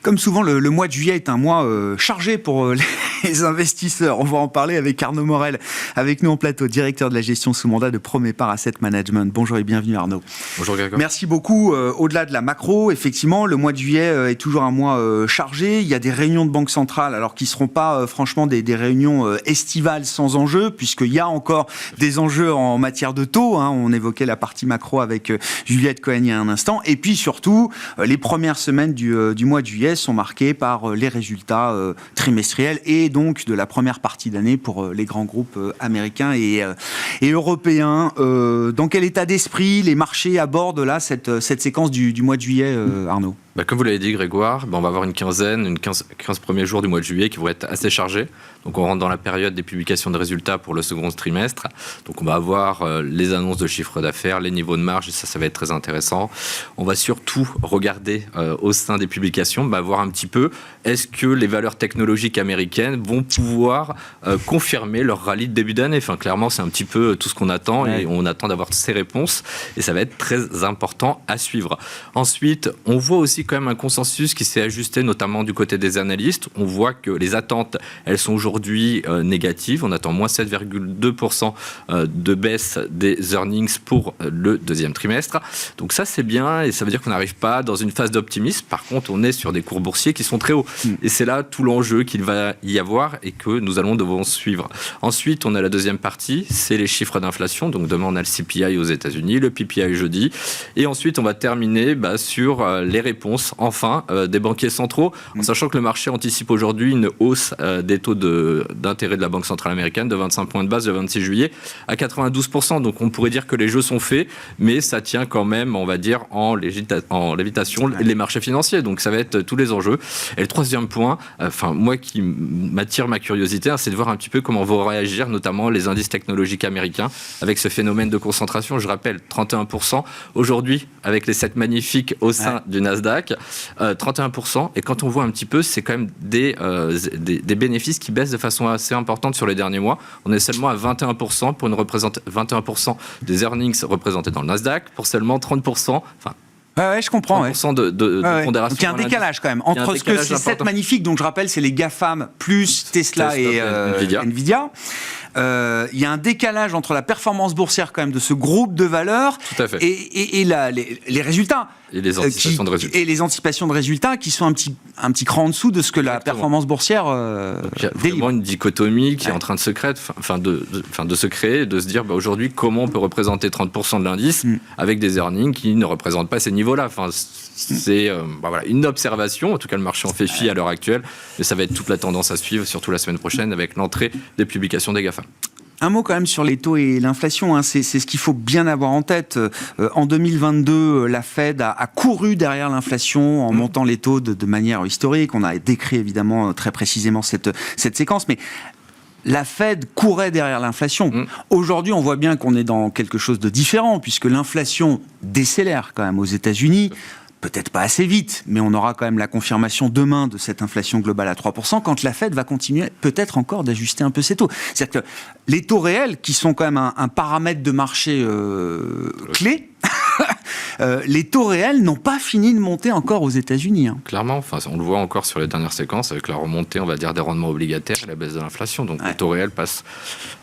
Comme souvent, le mois de juillet est un mois chargé pour les investisseurs. On va en parler avec Arnaud Morel, avec nous en plateau, directeur de la gestion sous mandat de Promépar Asset Management. Bonjour et bienvenue Arnaud. Bonjour Grégoire. Merci beaucoup. Au-delà de la macro, effectivement, le mois de juillet est toujours un mois chargé. Il y a des réunions de banque centrale, alors qui ne seront pas franchement des réunions estivales sans enjeu, puisqu'il y a encore des enjeux en matière de taux. On évoquait la partie macro avec Juliette Cohen il y a un instant. Et puis surtout, les premières semaines du mois de juillet sont marquées par les résultats trimestriels et donc de la première partie d'année pour les grands groupes américains et européens. Dans quel état d'esprit les marchés abordent là cette séquence du mois de juillet, Arnaud ? Comme vous l'avez dit Grégoire, on va avoir une 15 premiers jours du mois de juillet qui vont être assez chargés. Donc on rentre dans la période des publications de résultats pour le second trimestre. Donc on va avoir les annonces de chiffre d'affaires, les niveaux de marge, et ça va être très intéressant. On va surtout regarder au sein des publications, voir un petit peu, est-ce que les valeurs technologiques américaines vont pouvoir confirmer leur rallye de début d'année. Clairement, c'est un petit peu tout ce qu'on attend, et on attend d'avoir ces réponses, et ça va être très important à suivre. Ensuite, on voit aussi quand même un consensus qui s'est ajusté, notamment du côté des analystes. On voit que les attentes, elles sont aujourd'hui négatives. On attend moins 7,2% de baisse des earnings pour le deuxième trimestre. Donc ça, c'est bien, et ça veut dire qu'on n'arrive pas dans une phase d'optimisme. Par contre, on est sur des cours boursiers qui sont très hauts. Et c'est là tout l'enjeu qu'il va y avoir et que nous allons devoir suivre. Ensuite, on a la deuxième partie, c'est les chiffres d'inflation. Donc demain, on a le CPI aux États-Unis, le PPI jeudi. Et ensuite, on va terminer sur les réponses enfin des banquiers centraux, en sachant que le marché anticipe aujourd'hui une hausse des taux d'intérêt de la Banque centrale américaine de 25 points de base le 26 juillet à 92%. Donc on pourrait dire que les jeux sont faits, mais ça tient quand même, on va dire, en lévitation les marchés financiers. Donc ça va être tous les enjeux. Et le troisième point, moi qui m'attire ma curiosité, c'est de voir un petit peu comment vont réagir notamment les indices technologiques américains avec ce phénomène de concentration. Je rappelle, 31% aujourd'hui avec les 7 magnifiques au sein du Nasdaq. 31%, et quand on voit un petit peu, c'est quand même des bénéfices qui baissent de façon assez importante sur les derniers mois. On est seulement à 21% pour 21% des earnings représentés dans le Nasdaq, pour seulement 30%, je comprends. 30% de pondération. Donc il y a un décalage quand même entre ce que c'est 7 magnifiques, donc je rappelle, c'est les GAFAM plus Tesla et Nvidia. Il y a un décalage entre la performance boursière quand même de ce groupe de valeurs et les résultats. Et les anticipations de résultats. Et les anticipations de résultats qui sont un petit cran en dessous de ce que la performance boursière il y a vraiment une dichotomie qui est en train de se créer, de se dire aujourd'hui comment on peut représenter 30% de l'indice avec des earnings qui ne représentent pas ces niveaux-là. C'est une observation, en tout cas le marché en fait fi à l'heure actuelle, mais ça va être toute la tendance à suivre, surtout la semaine prochaine avec l'entrée des publications des GAFA. Un mot quand même sur les taux et l'inflation, c'est ce qu'il faut bien avoir en tête. En 2022, la Fed a couru derrière l'inflation en montant les taux de manière historique. On a décrit évidemment très précisément cette séquence, mais la Fed courait derrière l'inflation. Aujourd'hui, on voit bien qu'on est dans quelque chose de différent, puisque l'inflation décélère quand même aux États-Unis. Peut-être pas assez vite, mais on aura quand même la confirmation demain de cette inflation globale à 3%, quand la Fed va continuer peut-être encore d'ajuster un peu ses taux. C'est-à-dire que les taux réels, qui sont quand même un paramètre de marché clé, les taux réels n'ont pas fini de monter encore aux États-Unis. Clairement, on le voit encore sur les dernières séquences avec la remontée, on va dire, des rendements obligataires et la baisse de l'inflation. Donc les taux réels passent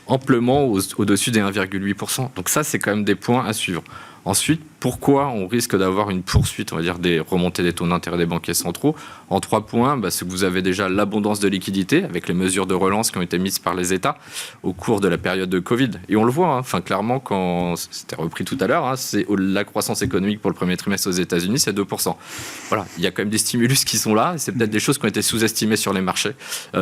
amplement au-dessus des 1,8%. Donc ça, c'est quand même des points à suivre. Ensuite, pourquoi on risque d'avoir une poursuite, on va dire, des remontées des taux d'intérêt des banquiers centraux ? En 3 points, c'est que vous avez déjà l'abondance de liquidités avec les mesures de relance qui ont été mises par les États au cours de la période de Covid. Et on le voit, clairement, quand c'était repris tout à l'heure, c'est la croissance économique pour le premier trimestre aux États-Unis, c'est 2%. Voilà, il y a quand même des stimulus qui sont là, et c'est peut-être des choses qui ont été sous-estimées sur les marchés,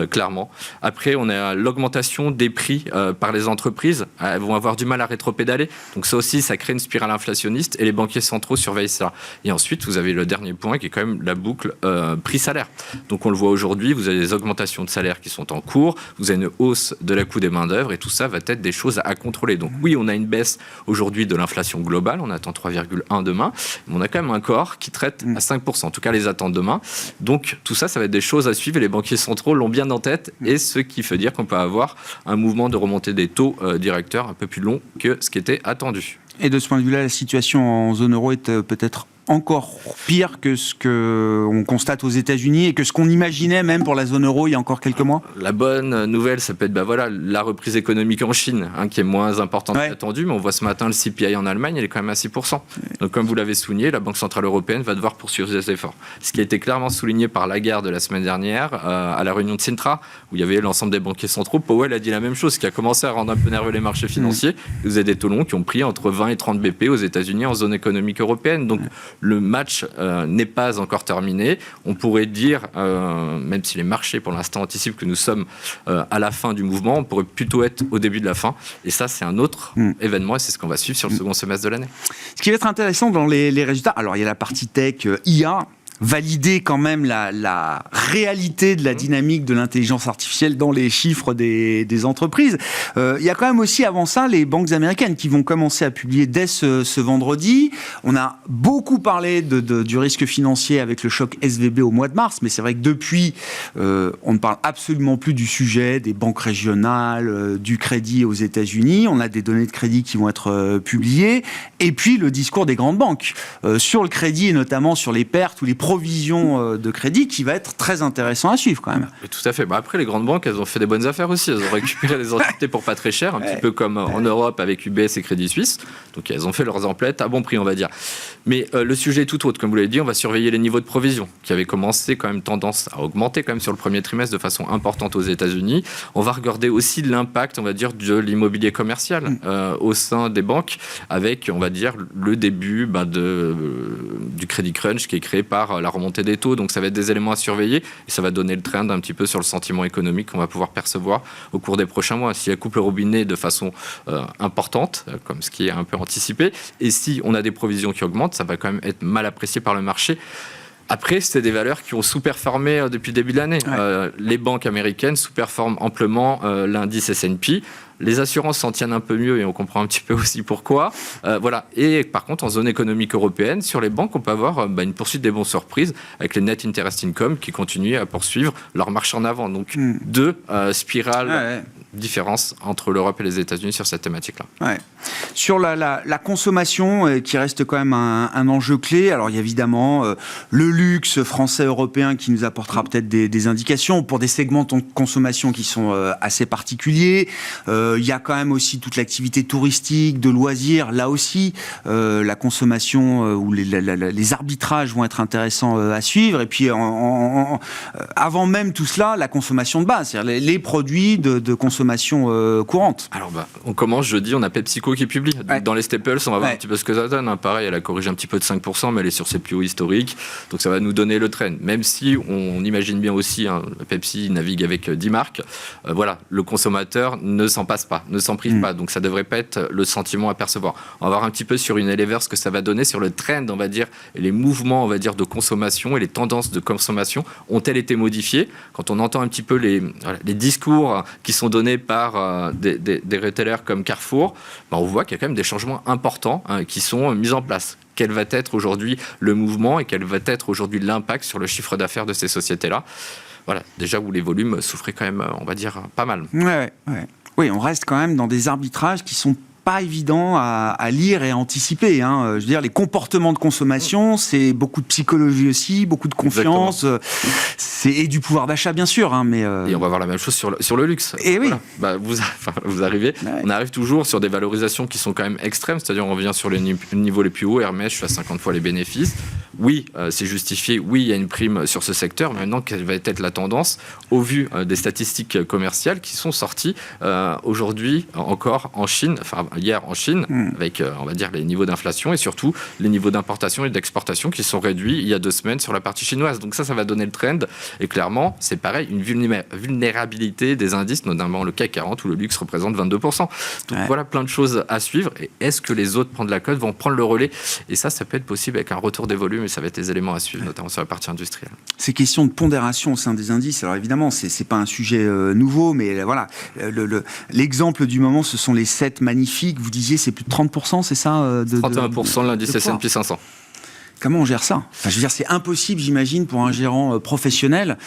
clairement. Après, on a l'augmentation des prix par les entreprises. Elles vont avoir du mal à rétropédaler. Donc ça aussi, ça crée une spirale inflationniste et les banquiers centraux surveillent ça. Et ensuite, vous avez le dernier point qui est quand même la boucle prix-salaire. Donc on le voit aujourd'hui, vous avez des augmentations de salaires qui sont en cours, vous avez une hausse de la coût des main-d'œuvre et tout ça va être des choses à contrôler. Donc oui, on a une baisse aujourd'hui de l'inflation globale, on attend 3,1 demain, mais on a quand même un corps qui traite à 5%, en tout cas les attentes demain. Donc tout ça, ça va être des choses à suivre et les banquiers centraux l'ont bien en tête, et ce qui veut dire qu'on peut avoir un mouvement de remontée des taux directeurs un peu plus long que ce qui était attendu. Et de ce point de vue-là, la situation en zone euro est peut-être encore pire que ce qu'on constate aux États-Unis et que ce qu'on imaginait même pour la zone euro il y a encore quelques mois? La bonne nouvelle, ça peut être la reprise économique en Chine, qui est moins importante qu'attendue, mais on voit ce matin le CPI en Allemagne, elle est quand même à 6%. Donc comme vous l'avez souligné, la Banque Centrale Européenne va devoir poursuivre ses efforts. Ce qui a été clairement souligné par Lagarde la semaine dernière, à la réunion de Sintra, où il y avait l'ensemble des banquiers centraux, Powell a dit la même chose, ce qui a commencé à rendre un peu nerveux les marchés financiers. Vous avez des taux longs qui ont pris entre 20 et 30 BP aux États-Unis en zone économique européenne. Donc le match n'est pas encore terminé. On pourrait dire, même si les marchés pour l'instant anticipent que nous sommes à la fin du mouvement, on pourrait plutôt être au début de la fin. Et ça, c'est un autre événement et c'est ce qu'on va suivre sur le second semestre de l'année. Ce qui va être intéressant dans les résultats, alors il y a la partie tech, IA, valider quand même la réalité de la dynamique de l'intelligence artificielle dans les chiffres des entreprises. Il y a quand même aussi avant ça les banques américaines qui vont commencer à publier dès ce vendredi. On a beaucoup parlé du risque financier avec le choc SVB au mois de mars, mais c'est vrai que depuis, on ne parle absolument plus du sujet des banques régionales, du crédit aux États-Unis. On a des données de crédit qui vont être publiées. Et puis le discours des grandes banques sur le crédit et notamment sur les pertes ou les provisions de crédit qui va être très intéressant à suivre quand même. Et tout à fait. Après, les grandes banques, elles ont fait des bonnes affaires aussi. Elles ont récupéré les entités pour pas très cher, un petit peu comme en Europe avec UBS et Crédit Suisse. Donc, elles ont fait leurs emplettes à bon prix, on va dire. Mais le sujet est tout autre. Comme vous l'avez dit, on va surveiller les niveaux de provision qui avaient commencé quand même tendance à augmenter quand même sur le premier trimestre de façon importante aux États-Unis. On va regarder aussi l'impact, on va dire, de l'immobilier commercial au sein des banques avec, on va dire, le début du crédit crunch qui est créé par la remontée des taux. Donc ça va être des éléments à surveiller et ça va donner le trend un petit peu sur le sentiment économique qu'on va pouvoir percevoir au cours des prochains mois. Si elle coupe le robinet de façon importante, comme ce qui est un peu anticipé, et si on a des provisions qui augmentent, ça va quand même être mal apprécié par le marché. Après, c'est des valeurs qui ont sous-performé depuis le début de l'année. Les banques américaines sous-performent amplement l'indice S&P. Les assurances s'en tiennent un peu mieux et on comprend un petit peu aussi pourquoi. Voilà. Et par contre, en zone économique européenne, sur les banques, on peut avoir une poursuite des bonnes surprises avec les net interest income qui continuent à poursuivre leur marche en avant. Donc, deux spirales différences entre l'Europe et les États-Unis sur cette thématique-là. Sur la consommation, qui reste quand même un enjeu clé. Alors, il y a évidemment le luxe français-européen qui nous apportera peut-être des indications pour des segments de consommation qui sont assez particuliers. Il y a quand même aussi toute l'activité touristique, de loisirs. Là aussi, la consommation ou les arbitrages vont être intéressants à suivre. Et puis, avant même tout cela, la consommation de base, c'est-à-dire les produits de consommation courante. Alors, on commence jeudi, on a PepsiCo qui publie. Dans les staples, on va voir un petit peu ce que ça donne. Pareil, elle a corrigé un petit peu de 5%, mais elle est sur ses plus hauts historiques. Donc, ça va nous donner le trend. Même si on imagine bien aussi, Pepsi navigue avec 10 marques. Voilà, le consommateur ne s'en passe pas, ne s'en prive pas. Donc, ça ne devrait pas être le sentiment à percevoir. On va voir un petit peu sur Unilever ce que ça va donner sur le trend, on va dire, et les mouvements, on va dire, de consommation et les tendances de consommation ont-elles été modifiées? Quand on entend un petit peu les discours qui sont donnés par des retailers comme Carrefour, on voit qu'il y a quand même des changements importants qui sont mis en place. Quel va être aujourd'hui le mouvement et quel va être aujourd'hui l'impact sur le chiffre d'affaires de ces sociétés-là? Voilà, déjà où les volumes souffraient quand même, on va dire, pas mal. Oui, on reste quand même dans des arbitrages qui sont pas évident à lire et à anticiper. Je veux dire, les comportements de consommation, c'est beaucoup de psychologie aussi, beaucoup de confiance, et du pouvoir d'achat, bien sûr. Et on va voir la même chose sur le luxe. Et voilà. Vous arrivez, on arrive toujours sur des valorisations qui sont quand même extrêmes, c'est-à-dire on revient sur les niveaux les plus hauts. Hermès, je suis à 50 fois les bénéfices. Oui, c'est justifié. Oui, il y a une prime sur ce secteur. Mais maintenant, quelle va être la tendance au vu des statistiques commerciales qui sont sorties aujourd'hui encore en Chine, hier en Chine, avec, on va dire, les niveaux d'inflation et surtout les niveaux d'importation et d'exportation qui sont réduits il y a 2 semaines sur la partie chinoise. Donc ça va donner le trend. Et clairement, c'est pareil, une vulnérabilité des indices, notamment le CAC 40 où le luxe représente 22%. Donc voilà, plein de choses à suivre. Et est-ce que les autres prendre la cote vont prendre le relais? Et ça peut être possible avec un retour des volumes et ça va être des éléments à suivre, notamment sur la partie industrielle. Ces questions de pondération au sein des indices, alors évidemment, c'est pas un sujet nouveau, mais voilà, l'exemple du moment, ce sont les 7 magnifiques. Vous disiez, c'est plus de 30%, c'est ça 31% de l'indice S&P 500. Comment on gère ça ? Enfin, je veux dire, c'est impossible, j'imagine, pour un gérant professionnel,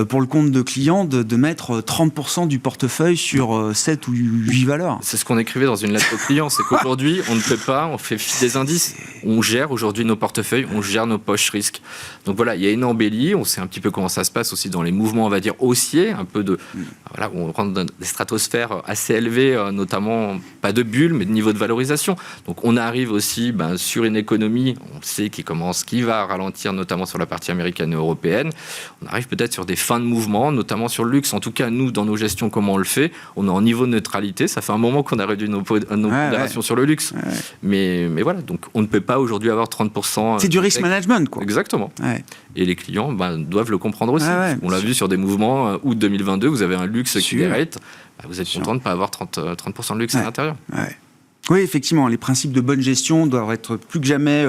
pour le compte de client, de mettre 30% du portefeuille sur 7 ou 8 valeurs. C'est ce qu'on écrivait dans une lettre au client, c'est qu'aujourd'hui, on ne peut pas, on fait fi des indices. On gère aujourd'hui nos portefeuilles, on gère nos poches risques. Donc voilà, il y a une embellie, on sait un petit peu comment ça se passe aussi dans les mouvements, on va dire, haussiers, un peu de... Voilà, on rentre dans des stratosphères assez élevées, notamment, pas de bulles, mais de niveau de valorisation. Donc on arrive aussi sur une économie, on sait qui va ralentir, notamment sur la partie américaine et européenne. On arrive peut-être sur des fins de mouvement, notamment sur le luxe. En tout cas, nous, dans nos gestions, comment on le fait ? On est en niveau de neutralité. Ça fait un moment qu'on a réduit nos pondérations sur le luxe. Mais voilà, donc on ne peut pas aujourd'hui avoir 30%. C'est du risk management, quoi. Exactement. Ouais. Et les clients doivent le comprendre aussi. On l'a vu sur des mouvements, août 2022, vous avez un luxe qui dérate. Vous êtes content de ne pas avoir 30% de luxe à l'intérieur. Ouais. Oui, effectivement, les principes de bonne gestion doivent être plus que jamais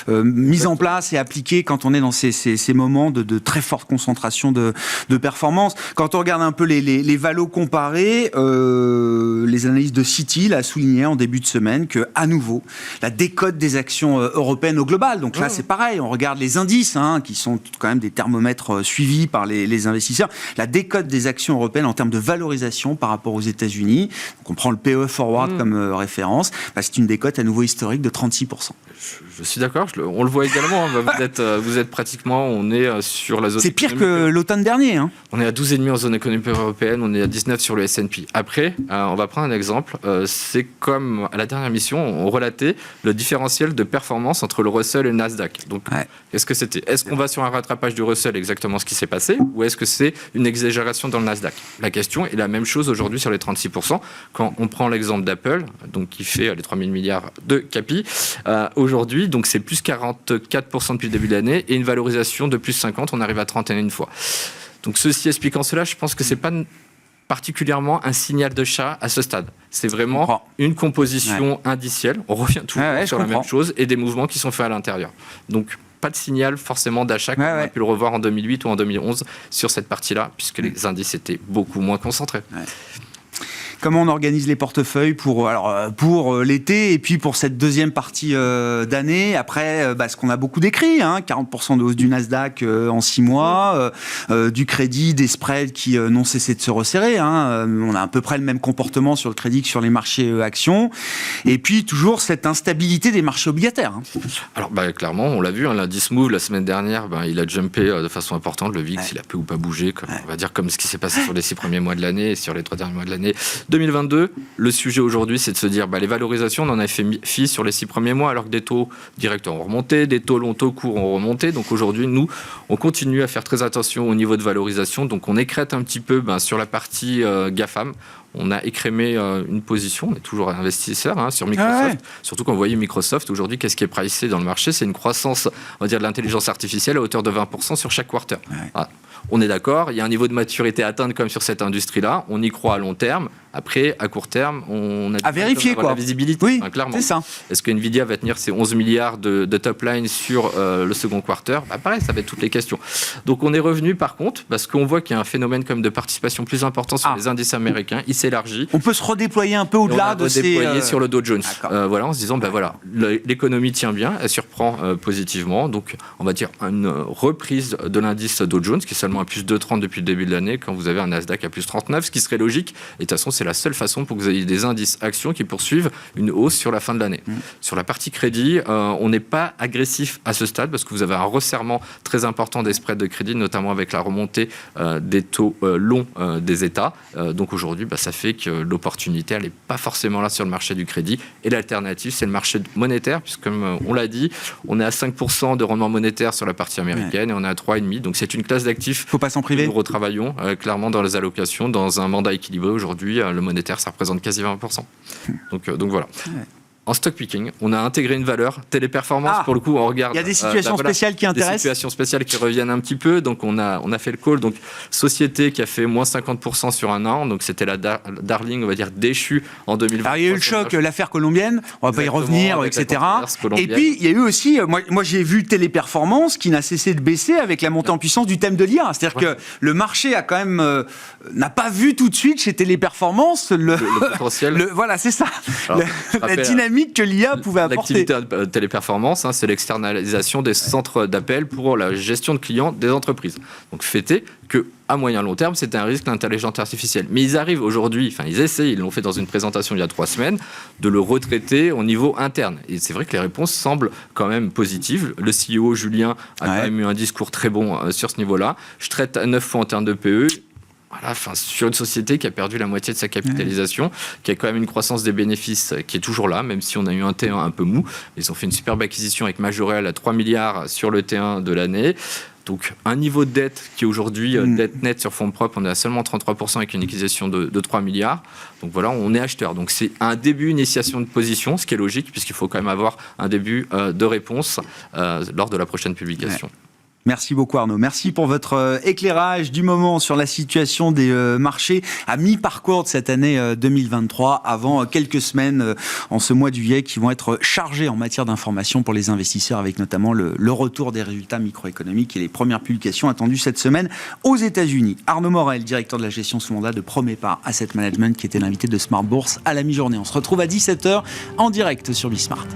mis en place et appliqués quand on est dans ces moments de très forte concentration de performance. Quand on regarde un peu les valos comparés, les analystes de Citi l'a souligné en début de semaine que, à nouveau, la décote des actions européennes au global, donc là c'est pareil, on regarde les indices, qui sont quand même des thermomètres suivis par les investisseurs, la décote des actions européennes en termes de valorisation par rapport aux États-Unis, donc on prend le PE Forward comme référence, c'est une décote à nouveau historique de 36%. Je suis d'accord, on le voit également. Vous êtes pratiquement, on est sur la zone. C'est pire que l'automne dernier. On est à 12,5 en zone économique européenne, on est à 19 sur le S&P. Après, on va prendre un exemple. C'est comme à la dernière mission, on relatait le différentiel de performance entre le Russell et le Nasdaq. Donc, qu'est-ce que c'était ? Est-ce qu'on va sur un rattrapage du Russell, exactement ce qui s'est passé, ou est-ce que c'est une exagération dans le Nasdaq ? La question est la même chose aujourd'hui sur les 36%. Quand on prend l'exemple d'Apple, donc qui fait les 3 000 milliards de capi, aujourd'hui, donc c'est plus 44% depuis le début de l'année et une valorisation de plus 50, on arrive à 31 fois. Donc ceci expliquant cela, je pense que c'est pas particulièrement un signal de chat à ce stade. C'est vraiment une composition indicielle. On revient toujours sur la même chose et des mouvements qui sont faits à l'intérieur. Donc pas de signal forcément d'achat comme on a pu le revoir en 2008 ou en 2011 sur cette partie-là, puisque les indices étaient beaucoup moins concentrés. Comment on organise les portefeuilles pour l'été et puis pour cette deuxième partie d'année. Après, ce qu'on a beaucoup décrit, 40% de hausse du Nasdaq en 6 mois, du crédit, des spreads qui n'ont cessé de se resserrer. On a à peu près le même comportement sur le crédit que sur les marchés actions. Et puis toujours cette instabilité des marchés obligataires. Alors clairement, on l'a vu, l'indice Move la semaine dernière, il a jumpé de façon importante. Le VIX, il a peu ou pas bougé, on va dire comme ce qui s'est passé sur les 6 premiers mois de l'année et sur les 3 derniers mois de l'année 2022, le sujet aujourd'hui, c'est de se dire les valorisations, on en a fait fi sur les 6 premiers mois, alors que des taux directeurs ont remonté, des taux longs, taux courts ont remonté. Donc aujourd'hui, nous, on continue à faire très attention au niveau de valorisation. Donc on écrète un petit peu sur la partie GAFAM. On a écrémé une position, on est toujours investisseur sur Microsoft. Surtout quand vous voyez Microsoft, aujourd'hui, qu'est-ce qui est pricé dans le marché ? C'est une croissance, on va dire, de l'intelligence artificielle à hauteur de 20% sur chaque quarter. On est d'accord, il y a un niveau de maturité à atteindre comme sur cette industrie-là. On y croit à long terme. Après, à court terme, on a à vérifier la visibilité. Oui, clairement. c'est ça. Est-ce que Nvidia va tenir ses 11 milliards de top line sur le second quarter ? Pareil, ça va être toutes les questions. Donc on est revenu par contre, parce qu'on voit qu'il y a un phénomène comme de participation plus important sur les indices américains. Il s'élargit. On peut se redéployer un peu au-delà de ces... redéployer sur le Dow Jones. En se disant, l'économie tient bien, elle surprend positivement. Donc on va dire une reprise de l'indice Dow Jones, qui est seulement à plus 2,30 depuis le début de l'année, quand vous avez un Nasdaq à plus 39, ce qui serait logique. Et de toute façon, c'est la seule façon pour que vous ayez des indices actions qui poursuivent une hausse sur la fin de l'année. Sur la partie crédit, on n'est pas agressif à ce stade parce que vous avez un resserrement très important des spreads de crédit, notamment avec la remontée des taux longs des États. Donc aujourd'hui, ça fait que l'opportunité, elle n'est pas forcément là sur le marché du crédit. Et l'alternative, c'est le marché monétaire, puisque comme on l'a dit, on est à 5% de rendement monétaire sur la partie américaine et on est à 3,5%. Donc c'est une classe d'actifs. Faut pas s'en priver. Nous retravaillons clairement dans les allocations, dans un mandat équilibré. Aujourd'hui, le monétaire, ça représente quasi 20%. Donc voilà. En stock picking, on a intégré une valeur téléperformance. Pour le coup, on regarde. Il y a des situations spéciales qui intéressent. Des situations spéciales qui reviennent un petit peu. Donc on a fait le call. Donc société qui a fait moins 50% sur un an. Donc c'était la Darling, on va dire déchue en 2020. Alors il y a eu le choc, l'affaire colombienne. On va pas y revenir, etc. Et puis il y a eu aussi, moi j'ai vu téléperformance qui n'a cessé de baisser avec la montée en puissance du thème de l'IA. C'est-à-dire que le marché a quand même n'a pas vu tout de suite chez téléperformance le potentiel. Voilà, c'est ça. Alors, la dynamique dynamique que l'IA pouvait apporter. L'activité téléperformance, c'est l'externalisation des centres d'appel pour la gestion de clients des entreprises. Donc fêter que à moyen long terme, c'est un risque l'intelligence artificielle. Mais ils arrivent aujourd'hui, ils essaient, ils l'ont fait dans une présentation il y a 3 semaines, de le retraiter au niveau interne. Et c'est vrai que les réponses semblent quand même positives. Le CEO, Julien, a quand même eu un discours très bon sur ce niveau-là. Je traite à 9 fois en termes de PE. Voilà, sur une société qui a perdu la moitié de sa capitalisation, qui a quand même une croissance des bénéfices qui est toujours là, même si on a eu un T1 un peu mou. Ils ont fait une superbe acquisition avec Majorel à 3 milliards sur le T1 de l'année. Donc, un niveau de dette qui est aujourd'hui, dette nette sur fonds propres, on est à seulement 33% avec une acquisition de 3 milliards. Donc voilà, on est acheteur. Donc c'est un début, initiation de position, ce qui est logique, puisqu'il faut quand même avoir un début de réponse lors de la prochaine publication. Ouais. Merci beaucoup Arnaud. Merci pour votre éclairage du moment sur la situation des marchés à mi-parcours de cette année 2023, avant quelques semaines en ce mois de juillet qui vont être chargées en matière d'information pour les investisseurs, avec notamment le retour des résultats microéconomiques et les premières publications attendues cette semaine aux États-Unis. Arnaud Morel, directeur de la gestion sous mandat de Promépar Asset Management, qui était l'invité de Smart Bourse à la mi-journée. On se retrouve à 17h en direct sur Bismart.